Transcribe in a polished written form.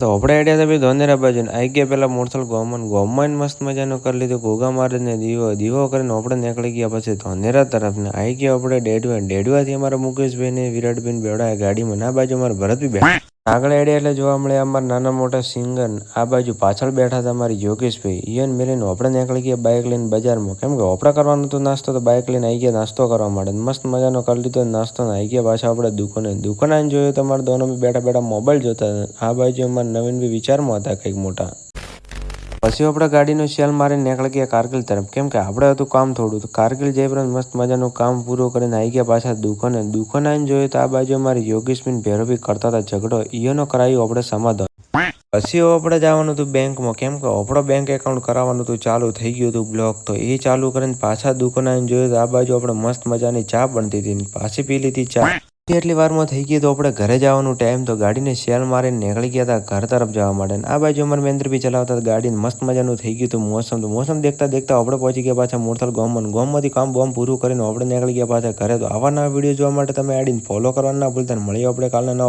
તો આપણે આઈડિયા ભાઈ ધોનેરા બાજુ ને આવી ગયા પેલા મોરથલ ગોમન મસ્ત મજાનું કરી લીધું ઘોઘા મારે ને દીવો કરીને આપણે નીકળી ગયા પછી ધોનેરા તરફ ને આવી ગયા આપણે ડેડવાથી અમારા મુકેશભાઈ ને વિરાટભાઈ બેવડા ગાડીમાં ના બાજુ અમારા ભરતભાઈ બેઠા આગળ આઈડિયા એટલે જોવા મળે અમારા નાના મોટા સિંગર આ બાજુ પાછળ બેઠા હતા અમારી યોગેશભાઈ ઈયન મેલીને આપણે નીકળી ગયા બાઇક લઈને બજારમાં કેમ કે આપણે કરવાનું હતું નાસ્તો તો બાઇક લઈને આવી ગયા નાસ્તો કરવા માટે મસ્ત મજાનો કરી લીધો નાસ્તો ને આવી ગયા પાછા આપણે દુકાને જોયું તો અમારા દોનો બેઠા બેઠા મોબાઈલ જોતા આ બાજુ અમારા નવીનભાઈ વિચારમાં હતા કંઈક મોટા પછી આપણે ગાડીનો સેલ મારીને નીકળી ગયા કારગિલ તરફ કેમ કે આપણે હતું કામ થોડું તો કારગિલ જઈ પર મસ્ત મજાનું કામ પૂરું કરીને આવી ગયા પાછા દુકાને આવીને જોયું તો આ બાજુ અમારી યોગેશબેન ભેરોભી કરતા હતા ઝઘડો ઈયોનો કરાયું આપણે સમાધાન પછી આપણે જવાનું હતું બેંકમાં કેમ કે આપણો બેંક એકાઉન્ટ કરાવવાનું હતું ચાલુ થઈ ગયું હતું બ્લોક તો એ ચાલુ કરીને પાછા દુકાને આવીને જોયું તો આ બાજુ આપણે મસ્ત મજાની ચા બનતી હતી પાછી પી લીધી ચા એટલી વારમાં થઈ ગઈ તો આપણે ઘરે જવાનું ટાઈમ તો ગાડીને સેલ મારીને નીકળી ગયા હતા ઘર તરફ જવા માટે આ બાજુ અમારે મહેન્દ્રભાઈ ચલાવતા ગાડીને મસ્ત મજાનું થઈ ગયું હતું મોસમ દેખતા આપણે પહોંચી ગયા પાછા મોરથલ ગામમાંથી કામ બોમ પૂરું કરીને આપણે નીકળી ગયા પાછા ઘરે તો આવા નવા વિડીયો જોવા માટે તમે આડીને ફોલો કરવાનું ના ભૂલતા મળીએ આપણે કાલના નવા